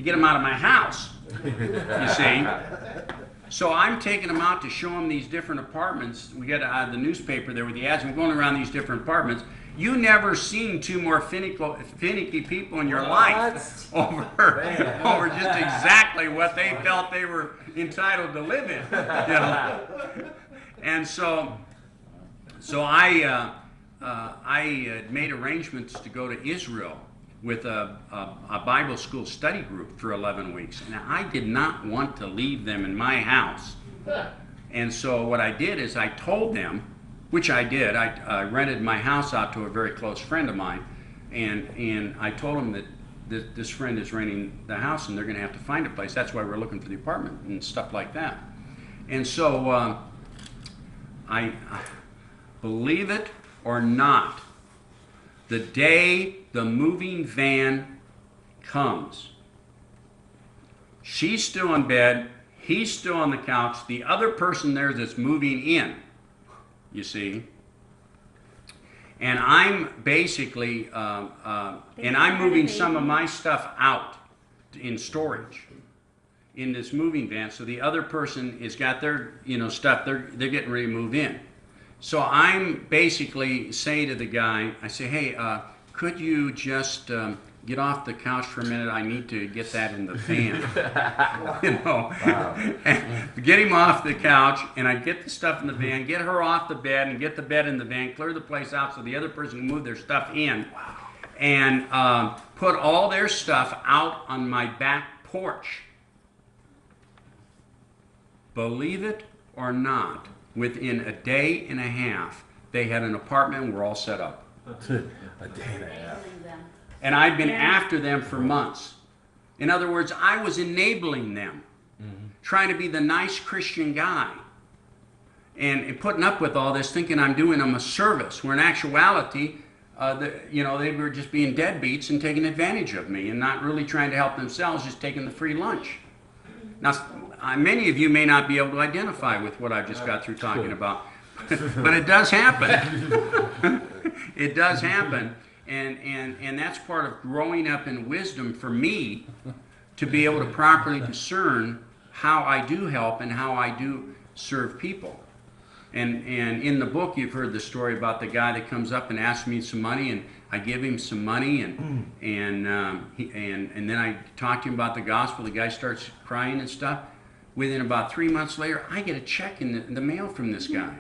to get them out of my house, you see. So I'm taking them out to show them these different apartments. We got out of the newspaper there with the ads, and we're going around these different apartments. You never seen two more finicky people in your life over just exactly what they felt they were entitled to live in, you know. And so I made arrangements to go to Israel with a Bible school study group for 11 weeks. And I did not want to leave them in my house. And so what I did is I told them, which I did, I rented my house out to a very close friend of mine, and I told them that this friend is renting the house and they're going to have to find a place. That's why we're looking for the apartment and stuff like that. And so I believe it or not, the day the moving van comes, she's still in bed, he's still on the couch, the other person there that's moving in, you see, and I'm basically, and I'm moving some of my stuff out in storage in this moving van, so the other person has got their, stuff, they're getting ready to move in. So I'm basically saying to the guy, I say, hey, could you just get off the couch for a minute? I need to get that in the van. Wow. And get him off the couch, and I get the stuff in the van, get her off the bed, and get the bed in the van, clear the place out so the other person can move their stuff in, and put all their stuff out on my back porch. Believe it or not, within a day and a half, they had an apartment and we're all set up. A day and a half. And I'd been after them for months. In other words, I was enabling them, trying to be the nice Christian guy, and putting up with all this, thinking I'm doing them a service, where in actuality, they were just being deadbeats and taking advantage of me and not really trying to help themselves, just taking the free lunch. Now, many of you may not be able to identify with what I've just got through talking about, but it does happen. It does happen, and that's part of growing up in wisdom for me, to be able to properly discern how I do help and how I do serve people. And in the book, you've heard the story about the guy that comes up and asks me some money, and I give him some money, and then I talk to him about the gospel. The guy starts crying and stuff. Within about 3 months later, I get a check in the mail from this guy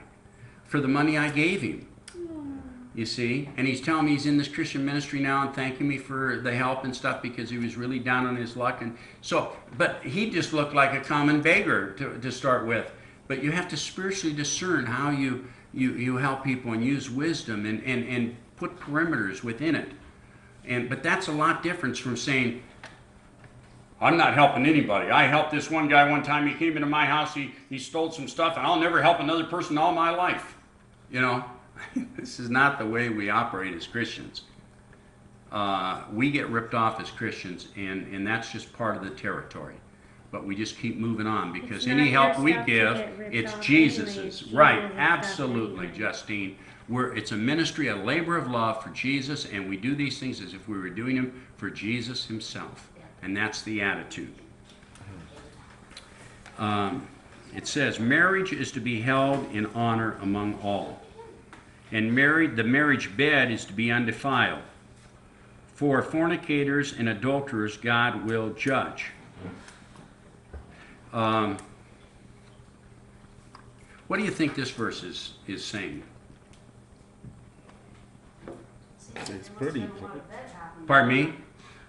for the money I gave him. You see? And he's telling me he's in this Christian ministry now and thanking me for the help and stuff because he was really down on his luck. And so, but he just looked like a common beggar to start with. But you have to spiritually discern how you help people and use wisdom and put perimeters within it. But that's a lot different from saying, I'm not helping anybody. I helped this one guy one time. He came into my house. He stole some stuff, and I'll never help another person all my life. This is not the way we operate as Christians. We get ripped off as Christians, and that's just part of the territory. But we just keep moving on because any help we give, it's Jesus's. Right, absolutely, Justine. It's a ministry, a labor of love for Jesus, and we do these things as if we were doing them for Jesus himself. And that's the attitude. It says, marriage is to be held in honor among all. And the marriage bed is to be undefiled. For fornicators and adulterers God will judge. What do you think this verse is saying? It's pretty. Pardon me?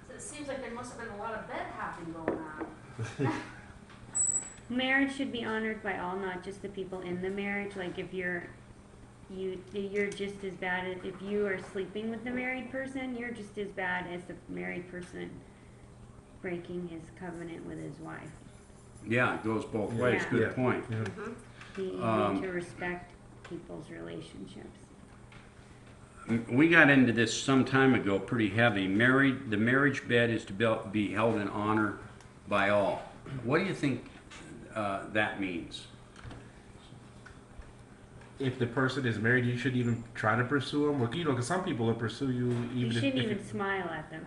So it seems like there must have been a lot of bed hopping going on. Marriage should be honored by all, not just the people in the marriage. Like if you're just as bad as if you are sleeping with the married person, you're just as bad as the married person breaking his covenant with his wife. Yeah, it goes both ways. Good point. Yeah. You need to respect people's relationships. We got into this some time ago pretty heavy. The marriage bed is to be held in honor by all. What do you think that means? if the person is married, you shouldn't even try to pursue them. Or, because some people will pursue you even You if. shouldn't if even smile at them.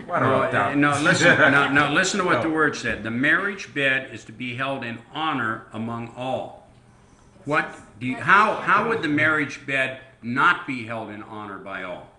Well, I don't know about that. No, listen. No, listen to what the No. word said. The marriage bed is to be held in honor among all. How would the marriage bed not be held in honor by all?